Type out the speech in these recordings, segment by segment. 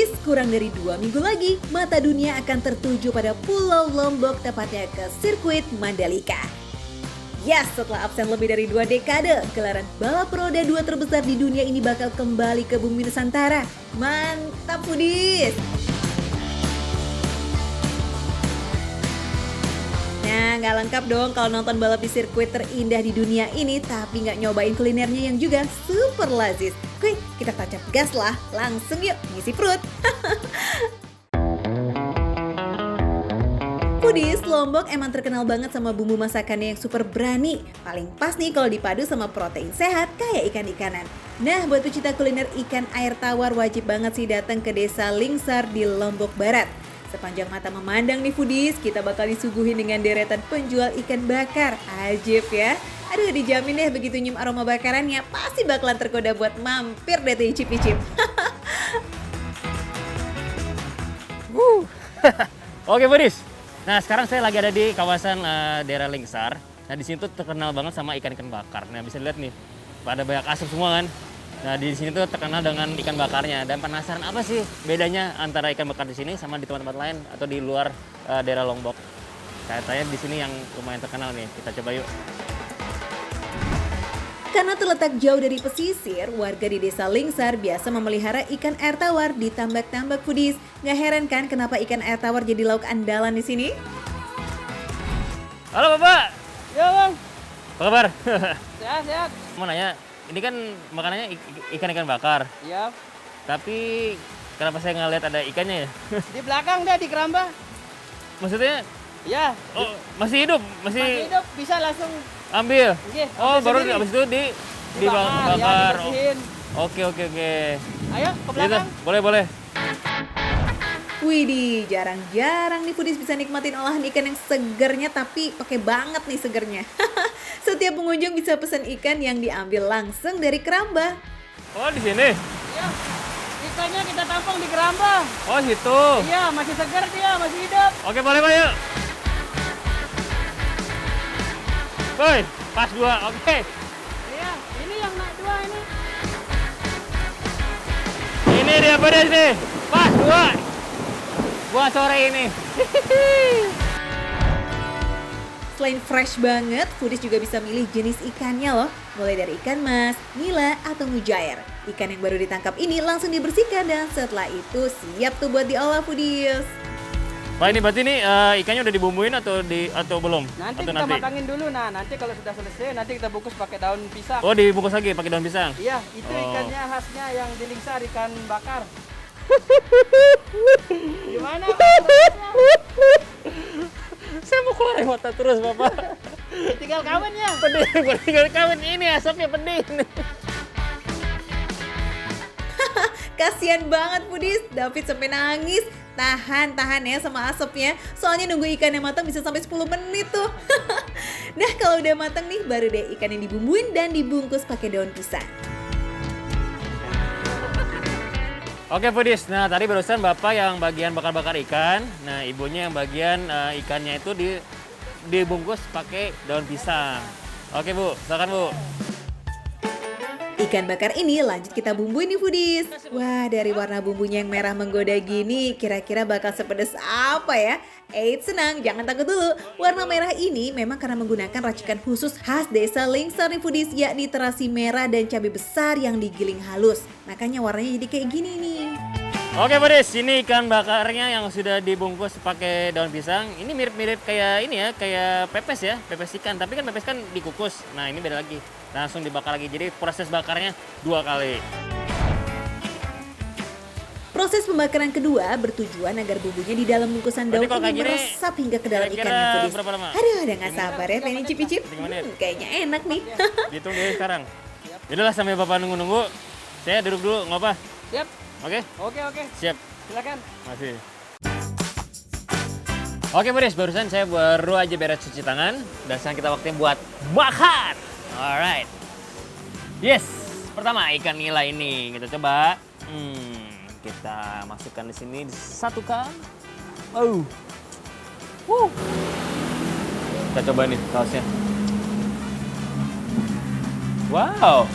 Foodies, kurang dari 2 minggu lagi, mata dunia akan tertuju pada Pulau Lombok, tepatnya ke sirkuit Mandalika. Yes, setelah absen lebih dari 2 dekade, gelaran balap roda 2 terbesar di dunia ini bakal kembali ke bumi Nusantara. Mantap Foodies! Nah, nggak lengkap dong kalau nonton balap di sirkuit terindah di dunia ini, tapi nggak nyobain kulinernya yang juga super lazis. Kuy, kita tancap gas lah, langsung yuk ngisi perut. Foodies, Lombok emang terkenal banget sama bumbu masakannya yang super berani. Paling pas nih kalau dipadu sama protein sehat kayak ikan-ikanan. Nah, buat pecinta kuliner ikan air tawar wajib banget sih datang ke desa Lingsar di Lombok Barat. Sepanjang mata memandang nih Foodies, kita bakal disuguhin dengan deretan penjual ikan bakar. Ajib ya. Aduh, dijamin deh begitu nyium aroma bakarannya, pasti bakalan tergoda buat mampir deh tuh icip-icip. Oke Foodies. Nah, sekarang saya lagi ada di kawasan daerah Lingsar. Nah, di sini tuh terkenal banget sama ikan-ikan bakar. Nah, bisa lihat nih, pada banyak asap semua kan. Nah, di sini tuh terkenal dengan ikan bakarnya. Dan penasaran apa sih bedanya antara ikan bakar di sini sama di tempat-tempat lain atau di luar daerah Lombok? Kayaknya di sini yang lumayan terkenal nih. Kita coba yuk. Karena terletak jauh dari pesisir, warga di desa Lingsar biasa memelihara ikan air tawar di tambak-tambak Foodies. Nggak heran kan kenapa ikan air tawar jadi lauk andalan di sini? Halo Bapak. Ya bang, Apa kabar? sehat. Mau nanya, ini kan makanannya ikan-ikan bakar. Iya. Tapi kenapa saya nggak lihat ada ikannya ya? Di belakang deh di keramba. Maksudnya, Ya. oh masih hidup? Masih hidup bisa langsung. Ambil? Nggih, Oh, ambil baru sendiri. habis itu dibakar. Ya, dibersihin. Oke. Ayo ke Gitu, belakang. boleh. Widih, jarang-jarang nih Foodies bisa nikmatin olahan ikan yang segernya tapi pakai banget nih segernya. Setiap pengunjung bisa pesan ikan yang diambil langsung dari keramba. Oh, di sini? Iya. Ikannya kita tampung di keramba. Oh, situ. Iya, masih segar dia, masih hidup. Oke, boleh Pak, yuk. Woi, pas 2, oke. Iya, ini yang naik 2 ini. Ini dia pedas nih, pas 2. Buat sore ini. Selain fresh banget, Foodies juga bisa milih jenis ikannya loh. Mulai dari ikan mas, nila, atau mujair. Ikan yang baru ditangkap ini langsung dibersihkan dan setelah itu siap tuh buat diolah Foodies. Pak, ini berarti nih ikannya udah dibumbuin atau belum? Nanti Atau kita matangin dulu. Nah, nanti kalau sudah selesai, nanti kita bungkus pakai daun pisang. Oh, dibungkus lagi pakai daun pisang? Iya, itu Oh. ikannya khasnya yang di Lingsar, ikan bakar. Gimana? Saya mau keluar air mata terus, Bapak. Tinggal kawin ya. Pedih, tinggal kawin ini asapnya pedih. Kasian banget Foodies, David sampai nangis. Tahan ya sama asapnya. Soalnya nunggu ikan yang matang bisa sampai 10 menit tuh. Nah, kalau udah matang nih, baru deh ikan yang dibumbuin dan dibungkus pakai daun pisang. Oke Foodies, nah tadi barusan Bapak yang bagian bakar-bakar ikan. Nah, ibunya yang bagian ikannya itu dibungkus pakai daun pisang. Oke Bu, silakan Bu. Ikan bakar ini lanjut kita bumbuin nih Foodies. Wah, dari warna bumbunya yang merah menggoda gini, kira-kira bakal sepedas apa ya? Eits, senang, jangan takut dulu. Warna merah ini memang karena menggunakan racikan khusus khas desa Lingsar nih Foodies, yakni terasi merah dan cabai besar yang digiling halus. Makanya warnanya jadi kayak gini nih. Oke Foodies, ini ikan bakarnya yang sudah dibungkus pakai daun pisang. Ini mirip-mirip kayak ini ya, kayak pepes ya, pepes ikan. Tapi kan pepes kan dikukus. Nah, ini beda lagi. Langsung dibakar lagi. Jadi proses bakarnya 2 kali. Proses pembakaran kedua bertujuan agar bumbunya di dalam bungkusan daun Berarti kalau kayak ini gini, meresap hingga ke dalam kira-kira ikannya Foodies. berapa lama? Aduh, udah gak sabar ya pengen cicip-cicip. 3 menit. Kayaknya enak nih. Dihitung dulu sekarang. Yaudahlah sambil Bapak nunggu-nunggu. Saya duduk dulu, nggak apa? Siap. Oke? Oke. Siap. Silakan. Masih. Oke Foodies, barusan saya baru aja beres cuci tangan. Dan sekarang kita waktunya buat makan. Alright. Yes, pertama ikan nila ini kita coba. Kita masukkan di sini, disatukan. Kita coba nih sausnya. Wow.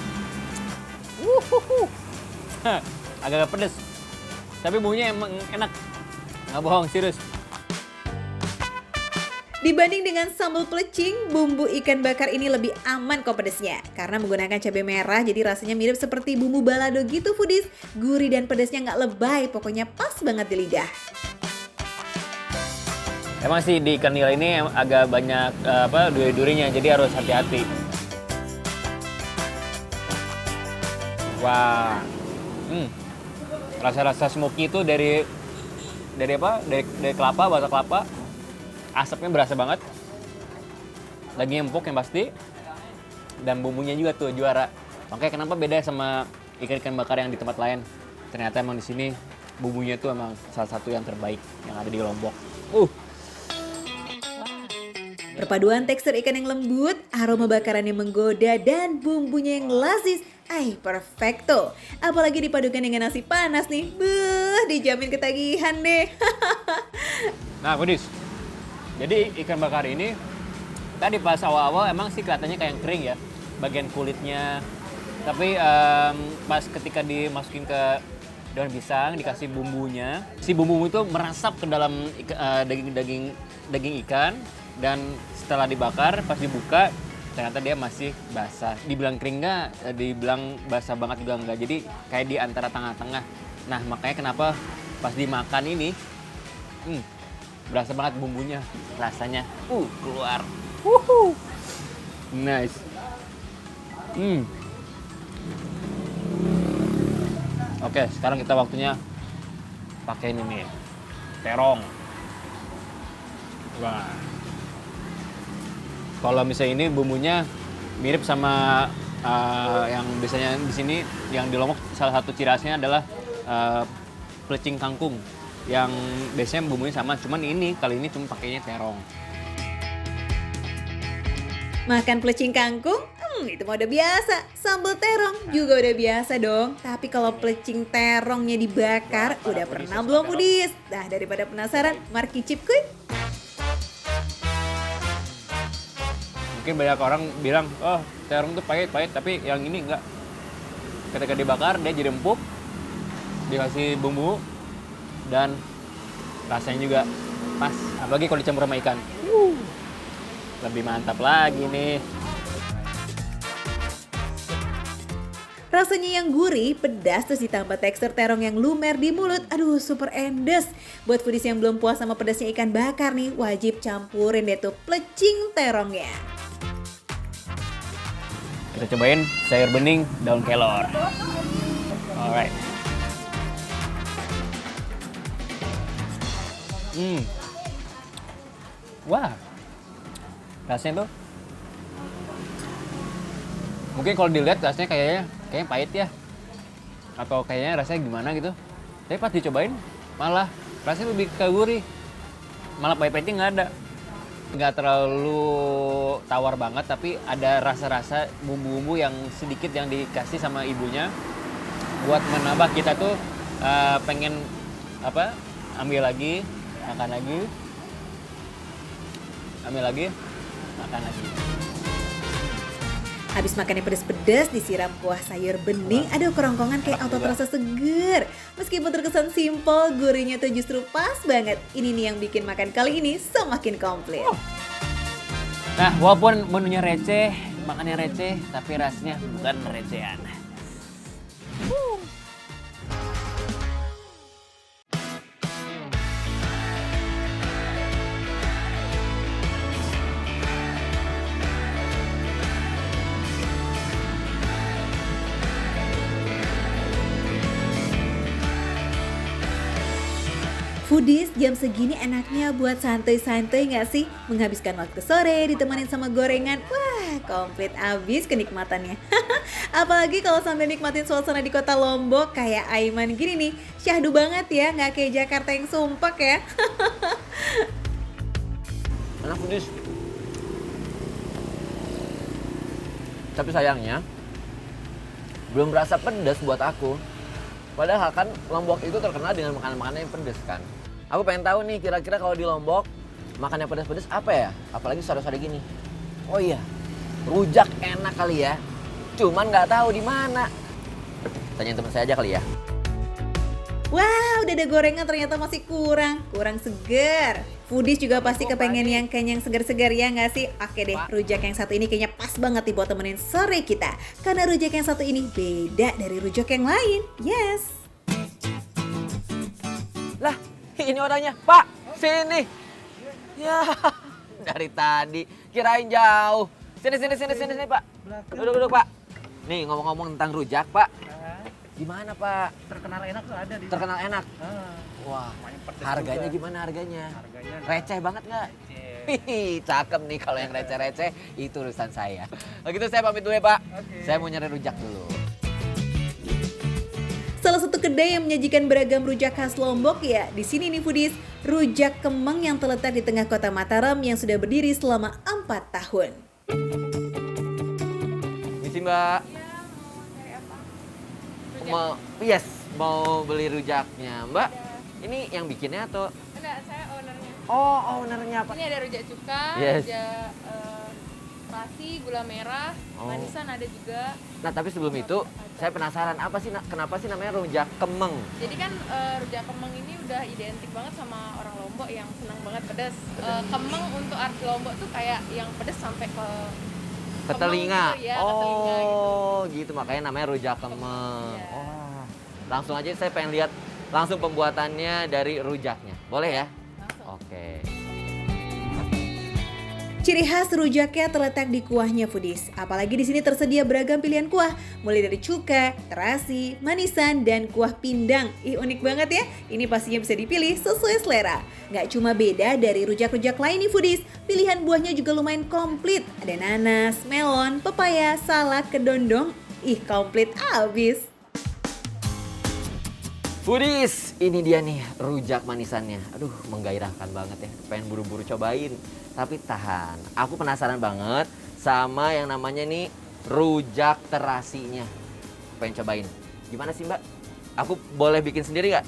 Agak pedes. Tapi bumbunya emang enak. Nggak bohong, serius. Dibanding dengan sambal pelecing, bumbu ikan bakar ini lebih aman kok pedesnya. Karena menggunakan cabai merah, jadi rasanya mirip seperti bumbu balado gitu foodies. Gurih dan pedesnya nggak lebay, pokoknya pas banget di lidah. Emang sih di ikan nila ini agak banyak duri-durinya, jadi harus hati-hati. Wah, rasa-rasa smoky itu dari kelapa, batok kelapa. Asapnya berasa banget. Daging empuk yang pasti. Dan bumbunya juga tuh juara. Makanya kenapa beda sama ikan-ikan bakar yang di tempat lain. Ternyata emang di sini bumbunya tuh emang salah satu yang terbaik yang ada di Lombok. Perpaduan tekstur ikan yang lembut, aroma bakaran yang menggoda, dan bumbunya yang lazis. Perfecto. Apalagi dipadukan dengan nasi panas nih. Dijamin ketagihan deh. Nah, Kudis. Jadi ikan bakar ini tadi pas awal-awal emang sih kelihatannya kayak kering ya, bagian kulitnya. Tapi pas ketika dimasukin ke daun pisang, dikasih bumbunya, si bumbu itu meresap ke dalam daging ikan, dan setelah dibakar pas dibuka ternyata dia masih basah. Dibilang kering nggak, dibilang basah banget juga nggak. Jadi kayak di antara tengah-tengah. Nah makanya kenapa pas dimakan ini berasa banget bumbunya, rasanya keluar. Nice. Oke, sekarang kita waktunya pakai ini nih, terong. Wah. Kalau misalnya ini bumbunya mirip sama yang biasanya di sini, yang di Lombok salah satu ciri khasnya adalah pelecing kangkung. Yang biasanya bumbunya sama, cuman kali ini cuma pakainya terong. Makan pelecing kangkung? Itu mah udah biasa. Sambal terong juga udah biasa dong. Tapi kalau pelecing terongnya dibakar, udah pernah belum foodies? Nah, daripada penasaran, mari cicip kuy. Mungkin banyak orang bilang, oh terong tuh pahit-pahit, tapi yang ini enggak. Ketika dibakar, dia jadi empuk, dikasih bumbu, dan rasanya juga pas. Apalagi kalau dicampur sama ikan. Lebih mantap lagi nih. Rasanya yang gurih, pedas, terus ditambah tekstur terong yang lumer di mulut. Aduh, super endes. Buat foodies yang belum puas sama pedasnya ikan bakar nih, wajib campurin deh tuh pelecing terongnya. Kita cobain sayur bening daun kelor. Alright. Wah, rasanya tuh mungkin kalau dilihat rasanya kayaknya pahit ya, atau kayaknya rasanya gimana gitu. Tapi pas dicobain malah rasanya lebih ke gurih, malah pahit-pahitnya nggak ada. Nggak terlalu tawar banget, tapi ada rasa-rasa bumbu-bumbu yang sedikit yang dikasih sama ibunya buat menambah kita tuh pengen ambil lagi, makan lagi, ambil lagi, makan lagi. Habis makan yang pedes-pedes, disiram kuah sayur bening, aduh kerongkongan kayak auto terasa seger. Meskipun terkesan simpel, gurihnya tuh justru pas banget. Ini nih yang bikin makan kali ini semakin komplit. Nah, walaupun menunya receh, makannya receh, tapi rasanya bukan recehan. Foodies, jam segini enaknya buat santai-santai nggak sih? Menghabiskan waktu sore ditemanin sama gorengan, wah komplit abis kenikmatannya. Apalagi kalau sambil nikmatin suasana di kota Lombok kayak Aiman gini nih, syahdu banget ya, nggak kayak Jakarta yang sumpek ya. Enak Foodies. Tapi sayangnya belum berasa pedas buat aku. Padahal kan Lombok itu terkenal dengan makanan-makanan yang pedas kan. Aku pengen tahu nih kira-kira kalau di Lombok makan yang pedas-pedas apa ya? Apalagi sore-sore gini. Oh iya, rujak enak kali ya. Cuman nggak tahu di mana. Tanyain teman saya aja kali ya. Wow, dada gorengan ternyata masih kurang seger. Foodies juga pasti kepengen yang kenyang segar-segar ya nggak sih? Oke deh, rujak yang satu ini kayaknya pas banget nih buat temenin sore kita. Karena rujak yang satu ini beda dari rujak yang lain. Yes. Lah, ini orangnya. Pak, sini. Ya, dari tadi kirain jauh. Sini, Pak. Duduk, Pak. Nih, ngomong-ngomong tentang rujak, Pak. Gimana, Pak? Terkenal enak tuh ada di. Terkenal enak. Ah, Wah, lumayan pedes harganya juga. gimana harganya? Harganya Receh banget nggak? receh. Hihi, cakep nih kalau yang receh-receh itu urusan saya. Kalau gitu saya pamit dulu ya, Pak. Oke. Saya mau nyari rujak dulu. Salah satu kedai yang menyajikan beragam rujak khas Lombok ya, di sini nih foodies, Rujak Kemeng yang terletak di tengah kota Mataram yang sudah berdiri selama 4 tahun. Misi, Mbak. Mau beli rujaknya. Mbak, ini yang bikinnya atau? Enggak, saya ownernya. Oh, ownernya apa? Ini ada rujak cuka, Yes. rujak terasi, gula merah, Oh. manisan ada juga. Nah, tapi sebelum itu saya penasaran kenapa sih namanya rujak Kemeng? Jadi kan rujak kemeng ini udah identik banget sama orang Lombok yang senang banget pedas. Kemeng untuk arti Lombok tuh kayak yang pedas sampai ke Ke kemeng telinga. gitu, ya, ke telinga gitu. Oh, gitu makanya namanya rujak Kemeng. Iya. Oh. Langsung aja saya pengen lihat langsung pembuatannya dari rujaknya. Boleh ya? Langsung. Oke. Ciri khas rujaknya terletak di kuahnya foodies. Apalagi di sini tersedia beragam pilihan kuah, mulai dari cuka, terasi, manisan, dan kuah pindang. Ih, unik banget ya. Ini pastinya bisa dipilih sesuai selera. Nggak cuma beda dari rujak-rujak lain nih foodies, pilihan buahnya juga lumayan komplit. Ada nanas, melon, pepaya, salak, kedondong. Ih, komplit abis. Foodies, ini dia nih rujak manisannya. Aduh, menggairahkan banget ya. Pengen buru-buru cobain. Tapi tahan, aku penasaran banget sama yang namanya nih rujak terasinya. Pengen cobain. Gimana sih, Mbak? Aku boleh bikin sendiri nggak?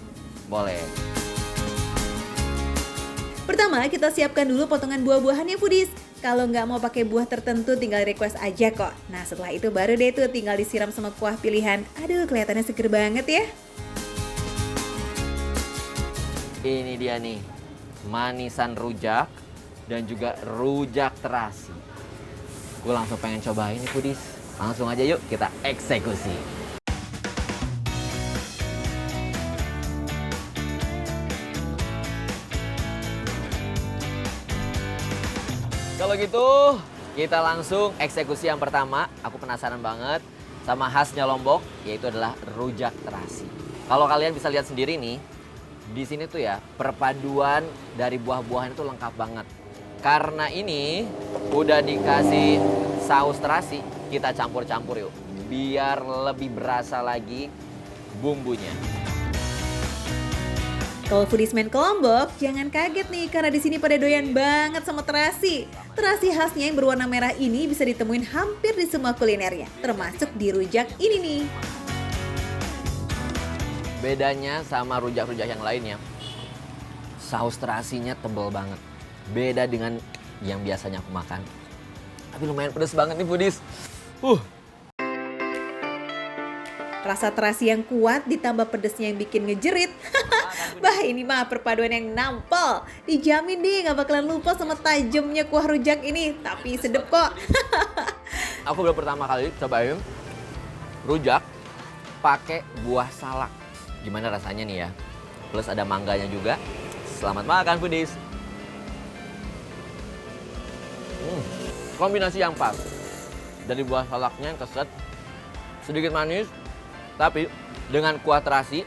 Boleh. Pertama, kita siapkan dulu potongan buah-buahannya foodies. Kalau nggak mau pakai buah tertentu, tinggal request aja kok. Nah, setelah itu baru deh tuh tinggal disiram sama kuah pilihan. Aduh, kelihatannya seger banget ya. Ini dia nih, manisan rujak dan juga rujak terasi. Gue langsung pengen cobain nih foodies. Langsung aja yuk kita eksekusi. Kalau gitu kita langsung eksekusi yang pertama. Aku penasaran banget sama khasnya Lombok, yaitu adalah rujak terasi. Kalau kalian bisa lihat sendiri nih, di sini tuh ya perpaduan dari buah-buahan itu lengkap banget. Karena ini udah dikasih saus terasi, kita campur-campur yuk. Biar lebih berasa lagi bumbunya. Kalau foodiesmen ke Lombok, jangan kaget nih karena di sini pada doyan banget sama terasi. Terasi khasnya yang berwarna merah ini bisa ditemuin hampir di semua kulinernya, termasuk di rujak ini nih. Bedanya sama rujak-rujak yang lainnya, saus terasinya tebel banget. Beda dengan yang biasanya aku makan. Tapi lumayan pedas banget nih foodies. Rasa terasi yang kuat ditambah pedesnya yang bikin ngejerit. Bah, ini mah perpaduan yang nampol. Dijamin deh gak bakalan lupa sama tajamnya kuah rujak ini. Tapi sedep kok. Aku baru pertama kali cobain rujak pakai buah salak. Gimana rasanya nih ya? Plus ada mangganya juga. Selamat makan foodies. Kombinasi yang pas. Dari buah salaknya yang keset, sedikit manis, tapi dengan kuah terasi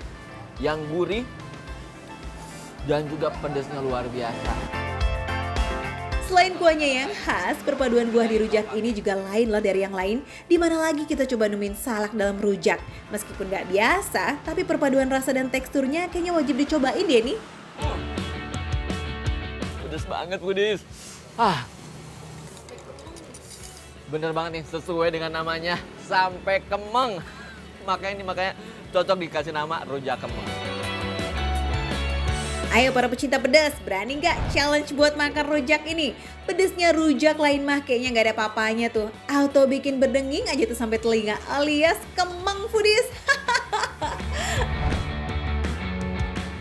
yang gurih dan juga pedasnya luar biasa. Selain kuahnya yang khas, perpaduan buah di rujak ini juga lain loh dari yang lain. Dimana lagi kita coba nemuin salak dalam rujak. Meskipun gak biasa, tapi perpaduan rasa dan teksturnya kayaknya wajib dicobain deh nih. Pedas banget foodies. Bener banget nih, sesuai dengan namanya, sampai Kemeng. Makanya cocok dikasih nama rujak Kemeng. Ayo para pecinta pedas, berani nggak challenge buat makan rujak ini? Pedesnya rujak lain mah kayaknya nggak ada apa-apanya tuh. Auto bikin berdenging aja tuh sampai telinga alias Kemeng foodies.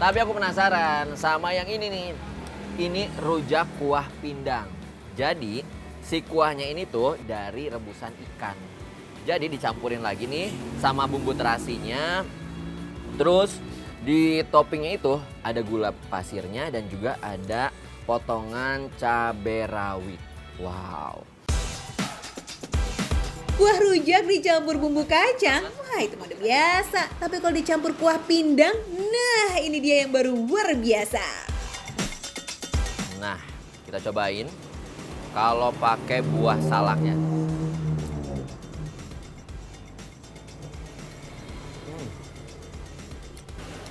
Tapi aku penasaran sama yang ini nih. Ini rujak kuah pindang. Jadi si kuahnya ini tuh dari rebusan ikan. Jadi dicampurin lagi nih sama bumbu terasinya. Terus di toppingnya itu ada gula pasirnya dan juga ada potongan cabai rawit. Wow. Kuah rujak dicampur bumbu kacang, wah itu mah udah biasa. Tapi kalau dicampur kuah pindang, nah ini dia yang baru luar biasa. Nah, kita cobain kalau pakai buah salaknya.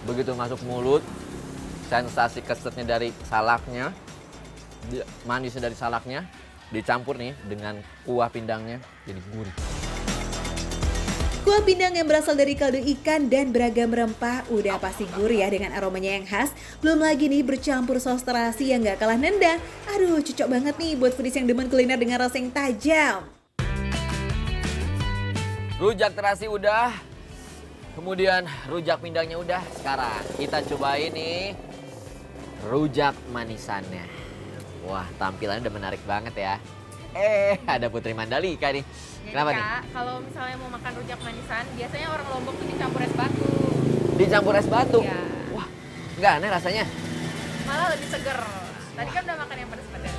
Begitu masuk mulut, sensasi kesetnya dari salaknya, manisnya dari salaknya, dicampur nih dengan kuah pindangnya, jadi gurih. Kuah pindang yang berasal dari kaldu ikan dan beragam rempah udah pasti gurih ya dengan aromanya yang khas. Belum lagi nih bercampur saus terasi yang gak kalah nendang. Aduh cocok banget nih buat foodies yang demen kuliner dengan rasa yang tajam. Rujak terasi udah, kemudian rujak pindangnya udah. Sekarang kita cobain nih rujak manisannya. Wah, tampilannya udah menarik banget ya. Ada Putri Mandalika nih. Jadi Kenapa nih? Kak, kalau misalnya mau makan rujak manisan, biasanya orang Lombok tuh dicampur es batu. Dicampur es batu? Iya. Wah, nggak aneh rasanya. Malah lebih seger. Tadi kan udah makan yang pedas-pedas.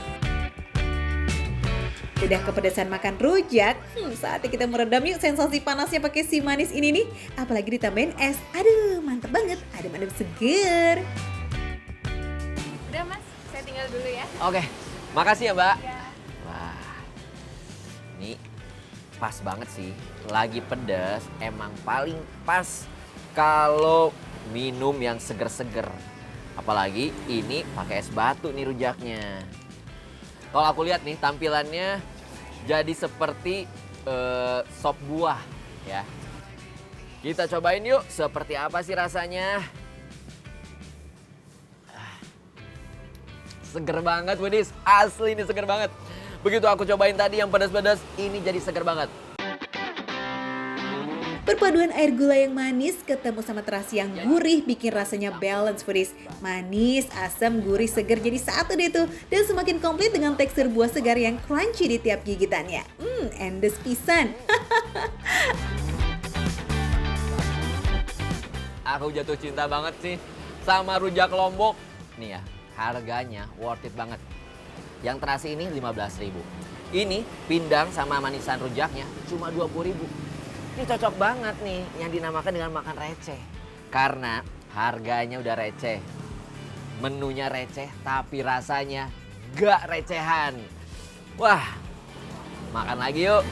Udah kepedesan makan rujak, saatnya kita meredam yuk sensasi panasnya pakai si manis ini nih. Apalagi ditambahin es, aduh mantep banget, adem-adem seger. Udah mas, saya tinggal dulu ya. Oke, makasih ya Mbak. Iya. Wah, ini pas banget sih. Lagi pedas, emang paling pas kalau minum yang seger-seger. Apalagi ini pakai es batu nih rujaknya. Kalau aku lihat nih tampilannya jadi seperti sop buah ya. Kita cobain yuk seperti apa sih rasanya. Seger banget Wedis, asli ini seger banget. Begitu aku cobain tadi yang pedas-pedas, ini jadi seger banget. Perpaduan air gula yang manis ketemu sama terasi yang gurih bikin rasanya balance foodies. Manis, asam, gurih, seger jadi satu deh tuh. Dan semakin komplit dengan tekstur buah segar yang crunchy di tiap gigitannya. Endes pisan. Aku jatuh cinta banget sih sama rujak Lombok. Nih ya, harganya worth it banget. Yang terasi ini 15.000. Ini pindang sama manisan rujaknya cuma 20.000. Ini cocok banget nih yang dinamakan dengan makan receh. Karena harganya udah receh. Menunya receh tapi rasanya gak recehan. Wah, makan lagi yuk.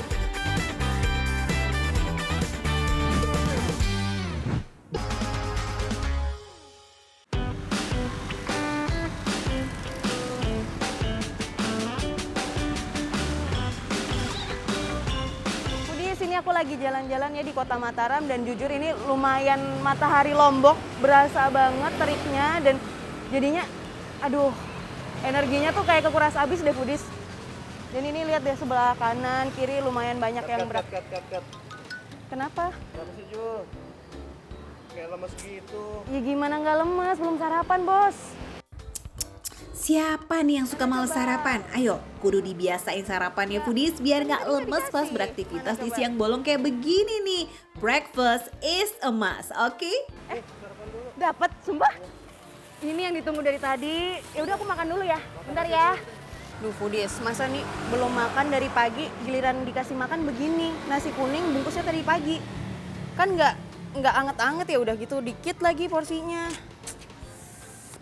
Sini aku lagi jalan-jalan ya di Kota Mataram dan jujur ini lumayan matahari Lombok, berasa banget teriknya dan jadinya aduh energinya tuh kayak kekuras habis deh foodies. Dan ini lihat deh sebelah kanan kiri lumayan banyak yang berat. Kenapa? Kenapa sih Jul? Kayak lemes gitu. Ya gimana nggak lemes, belum sarapan bos. Siapa nih yang suka males sarapan? Ayo, kudu dibiasain sarapannya foodies biar nggak lemes pas beraktivitas di siang bolong kayak begini nih. Breakfast is a must, oke? Dapat, sumpah. Ini yang ditunggu dari tadi. Ya udah aku makan dulu ya. Bentar ya. Duh foodies, masa nih belum makan dari pagi, giliran dikasih makan begini. Nasi kuning bungkusnya tadi pagi. Kan nggak anget-anget ya udah gitu, dikit lagi porsinya.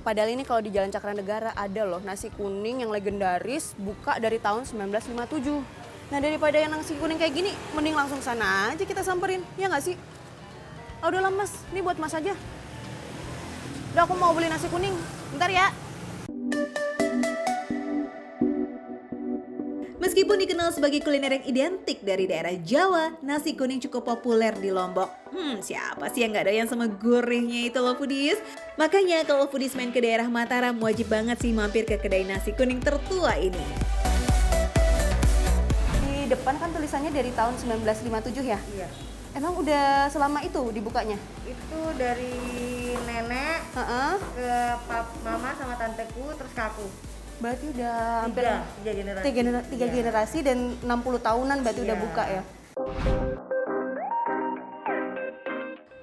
Padahal ini kalau di Jalan Cakranegara ada loh nasi kuning yang legendaris buka dari tahun 1957. Nah daripada yang nasi kuning kayak gini, mending langsung sana aja kita samperin, ya nggak sih? Oh, udah lemes, ini buat mas aja. Udah aku mau beli nasi kuning, bentar ya. Meskipun dikenal sebagai kuliner yang identik dari daerah Jawa, nasi kuning cukup populer di Lombok. Siapa sih yang gak doyan sama gurihnya itu loh foodies? Makanya kalau foodies main ke daerah Mataram wajib banget sih mampir ke kedai nasi kuning tertua ini. Di depan kan tulisannya dari tahun 1957 ya? Iya. Emang udah selama itu dibukanya? Itu dari nenek Heeh. ke mama sama tanteku terus ke aku. Berarti udah hampir Tiga generasi. tiga generasi dan 60 tahunan berarti udah Iya. buka ya.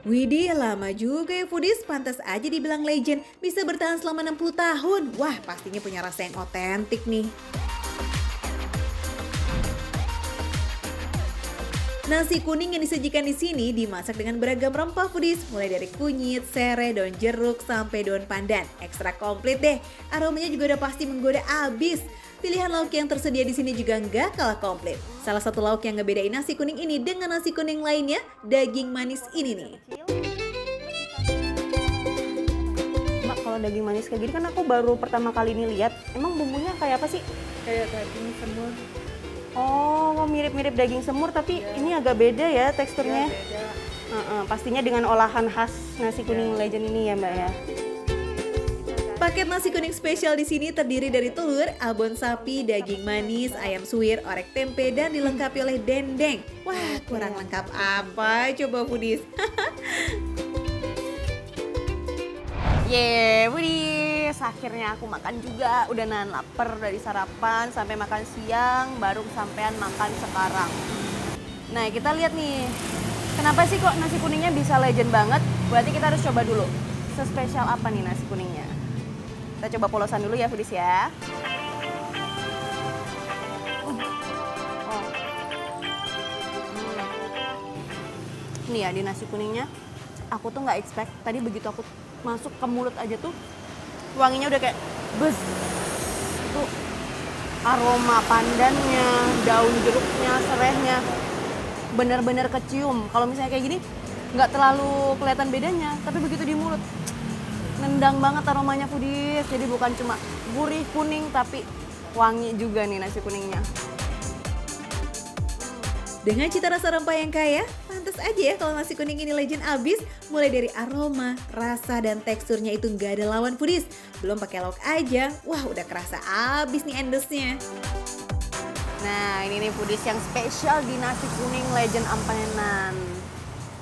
Widih, lama juga ya foodies, pantas aja dibilang legend, bisa bertahan selama 60 tahun. Wah, pastinya punya rasa yang otentik nih. Nasi kuning yang disajikan di sini dimasak dengan beragam rempah foodies, mulai dari kunyit, serai, daun jeruk, sampai daun pandan. Ekstra komplit deh, aromanya juga udah pasti menggoda abis. Pilihan lauk yang tersedia di sini juga nggak kalah komplit. Salah satu lauk yang ngebedain nasi kuning ini dengan nasi kuning lainnya, daging manis ini nih. Mbak, kalau daging manis kayak gini kan aku baru pertama kali ini lihat. Emang bumbunya kayak apa sih? Kayak daging semur. Oh, mirip-mirip daging semur tapi ini agak beda ya teksturnya. Beda. Pastinya dengan olahan khas nasi kuning legend ini ya, Mbak ya. Paket nasi kuning spesial di sini terdiri dari telur, abon sapi, daging manis, ayam suwir, orek tempe, dan dilengkapi oleh dendeng. Wah, kurang lengkap apa? Coba foodies. Yeay, Budis, akhirnya aku makan juga. Udah nahan lapar dari sarapan sampai makan siang, baru sampean makan sekarang. Nah, kita lihat nih, kenapa sih kok nasi kuningnya bisa legend banget? Berarti kita harus coba dulu. Sespesial apa nih nasi kuningnya? Kita coba polosan dulu ya, Budis ya. Nih ya, di nasi kuningnya, aku tuh nggak expect. Tadi begitu aku masuk ke mulut aja tuh, wanginya udah kayak bes. Itu aroma pandannya, daun jeruknya, serehnya, bener-bener kecium. Kalau misalnya kayak gini, nggak terlalu kelihatan bedanya. Tapi begitu di mulut, nendang banget aromanya foodies. Jadi bukan cuma gurih kuning, tapi wangi juga nih nasi kuningnya. Dengan cita rasa rempah yang kaya, pantas aja ya kalau nasi kuning ini legend abis. Mulai dari aroma, rasa, dan teksturnya itu nggak ada lawan foodies. Belum pakai lauk aja, wah udah kerasa abis nih endesnya. Nah, ini nih foodies yang spesial di nasi kuning legend Ampenan.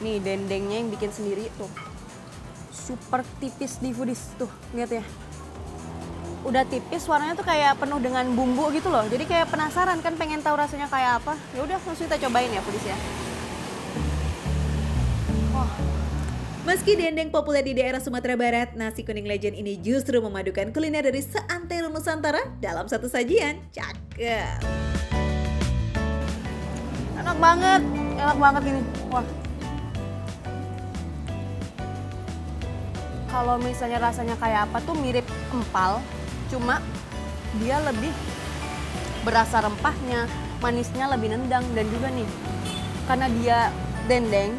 Nih dendengnya yang bikin sendiri tuh. Super tipis di foodies tuh, lihat ya. Udah tipis, warnanya tuh kayak penuh dengan bumbu gitu loh. Jadi kayak penasaran kan, pengen tahu rasanya kayak apa. Ya udah, langsung kita cobain ya foodies ya. Meski dendeng populer di daerah Sumatera Barat, nasi kuning legend ini justru memadukan kuliner dari seantero Nusantara dalam satu sajian. Cakep. Enak banget ini. Wah. Kalau misalnya rasanya kayak apa tuh mirip empal, cuma dia lebih berasa rempahnya, manisnya lebih nendang, dan juga nih karena dia dendeng,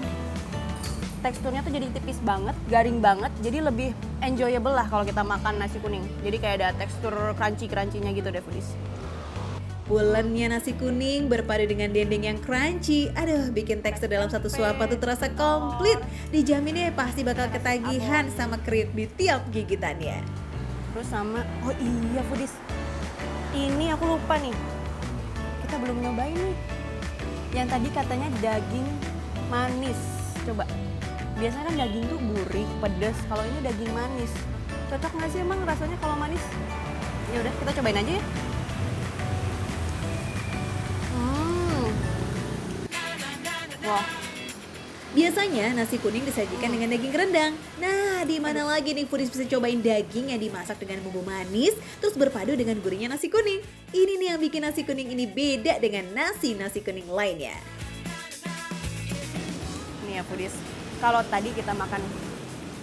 teksturnya tuh jadi tipis banget, garing banget, jadi lebih enjoyable lah kalau kita makan nasi kuning. Jadi kayak ada tekstur crunchy-crunchy-nya gitu deh foodies. Pulennya nasi kuning berpadu dengan dendeng yang crunchy. Aduh, bikin tekstur dalam satu suapan tuh terasa komplit. Dijamin deh pasti bakal ketagihan sama kriuk di tiap gigitannya. Terus sama, oh iya foodies, ini aku lupa nih, kita belum nyobain nih. Yang tadi katanya daging manis, coba. Biasanya kan daging tuh gurih, pedas. Kalau ini daging manis, cocok nggak sih emang rasanya kalau manis? Ya udah, kita cobain aja ya. Wah, Biasanya nasi kuning disajikan dengan daging rendang. Nah, di mana lagi nih foodies bisa cobain daging yang dimasak dengan bumbu manis terus berpadu dengan gurihnya nasi kuning. Ini nih yang bikin nasi kuning ini beda dengan nasi kuning lainnya. nih ya foodies, kalau tadi kita makan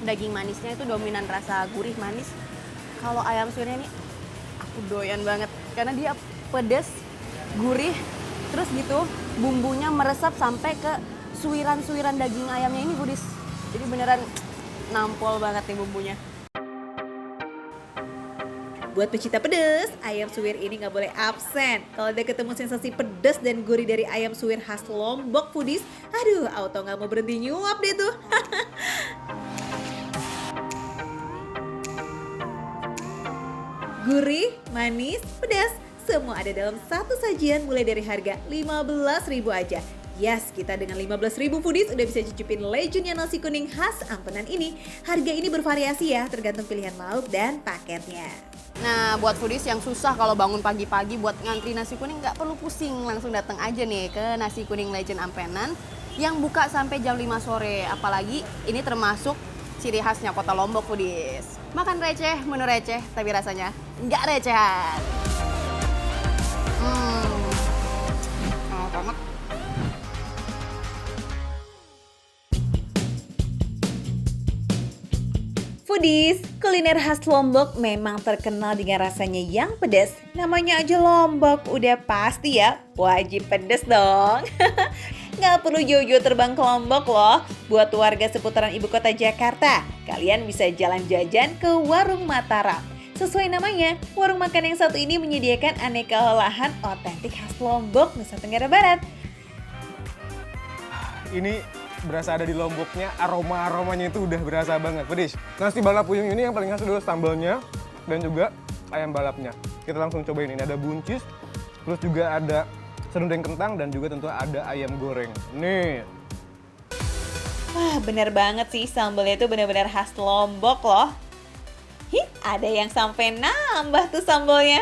daging manisnya itu dominan rasa gurih manis. Kalau ayam suwirnya nih aku doyan banget karena dia pedas, gurih, terus gitu bumbunya meresap sampai ke suiran-suiran daging ayamnya ini foodies. Jadi beneran nampol banget nih bumbunya. Buat pecinta pedas, ayam suwir ini nggak boleh absen. Kalau udah ketemu sensasi pedas dan gurih dari ayam suwir khas Lombok foodies, aduh auto nggak mau berhenti nyuap deh tuh. Gurih, manis, pedas, semua ada dalam satu sajian mulai dari harga 15.000 aja. Yes, kita dengan 15.000 foodies udah bisa cicipin legendnya nasi kuning khas Ampenan ini. Harga ini bervariasi ya, tergantung pilihan lauk dan paketnya. Nah, buat foodies yang susah kalau bangun pagi-pagi buat ngantri nasi kuning nggak perlu pusing, langsung datang aja nih ke Nasi Kuning Legend Ampenan yang buka sampai jam 5 sore. Apalagi ini termasuk ciri khasnya Kota Lombok foodies. Makan receh, menu receh, tapi rasanya nggak recehan. Enak banget. Foodies, kuliner khas Lombok memang terkenal dengan rasanya yang pedas. Namanya aja Lombok, udah pasti ya wajib pedas dong. Nggak perlu jauh-jauh terbang ke Lombok loh. Buat warga seputaran ibu kota Jakarta, kalian bisa jalan jajan ke Warung Mataram. Sesuai namanya, warung makan yang satu ini menyediakan aneka olahan otentik khas Lombok, Nusa Tenggara Barat. Ini berasa ada di Lomboknya, aromanya itu udah berasa banget, pedis. Nasi balap puyung ini yang paling khas adalah sambelnya dan juga ayam balapnya. Kita langsung cobain ini, ada buncis, terus juga ada serundeng kentang dan juga tentu ada ayam goreng. Nih. Wah, bener banget sih, sambalnya itu benar-benar khas Lombok loh. Ada yang sampai nambah tuh sambalnya.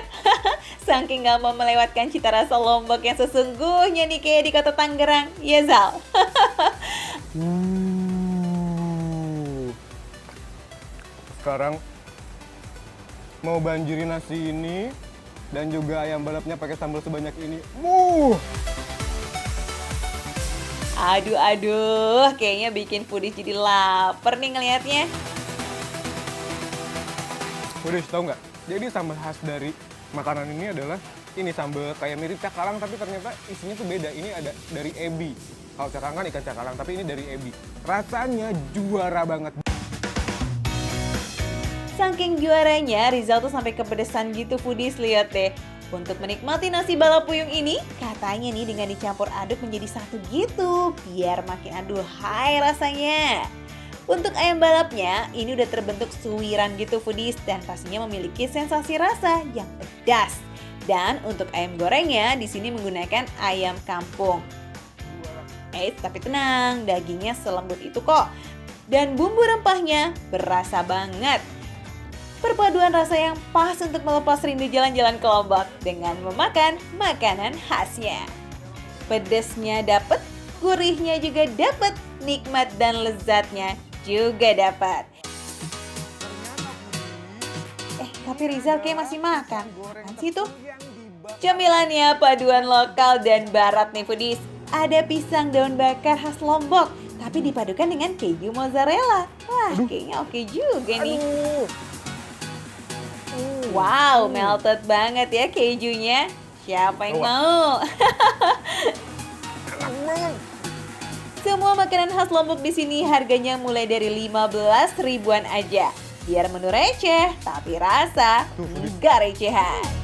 Saking gak mau melewatkan cita rasa Lombok yang sesungguhnya nih kayak di kota Tangerang. Ya Zal? Sekarang mau banjiri nasi ini dan juga ayam balapnya pakai sambal sebanyak ini. Aduh, kayaknya bikin foodies jadi lapar nih ngelihatnya. Udah tahu nggak? Jadi sambal khas dari makanan ini adalah ini sambal kayak mirip cakalang tapi ternyata isinya tuh beda. Ini ada dari ebi. Kalau cakalang kan ikan cakalang, tapi ini dari ebi. Rasanya juara banget. Saking juaranya, Rizal tuh sampai kepedesan gitu foodies, lihat deh. Untuk menikmati nasi balap puyung ini, katanya nih dengan dicampur aduk menjadi satu gitu, biar makin aduhai rasanya. Untuk ayam balapnya, ini udah terbentuk suwiran gitu foodies dan pastinya memiliki sensasi rasa yang pedas. Dan untuk ayam gorengnya, di sini menggunakan ayam kampung. Tapi tenang, dagingnya selembut itu kok. Dan bumbu rempahnya berasa banget. Perpaduan rasa yang pas untuk melepas rindu jalan-jalan ke Lombok dengan memakan makanan khasnya. Pedesnya dapet, gurihnya juga dapet, nikmat dan lezatnya juga dapat. Tapi Rizal kayak masih makan. Apaan sih tuh? Camilannya paduan lokal dan barat nih foodies. Ada pisang daun bakar khas Lombok, tapi dipadukan dengan keju mozzarella. Wah, kayaknya oke juga nih. Wow, melted banget ya kejunya. Siapa yang mau? Enak banget. Semua makanan khas Lombok di sini harganya mulai dari 15 ribuan aja. Biar menu receh, tapi rasa nggak recehan.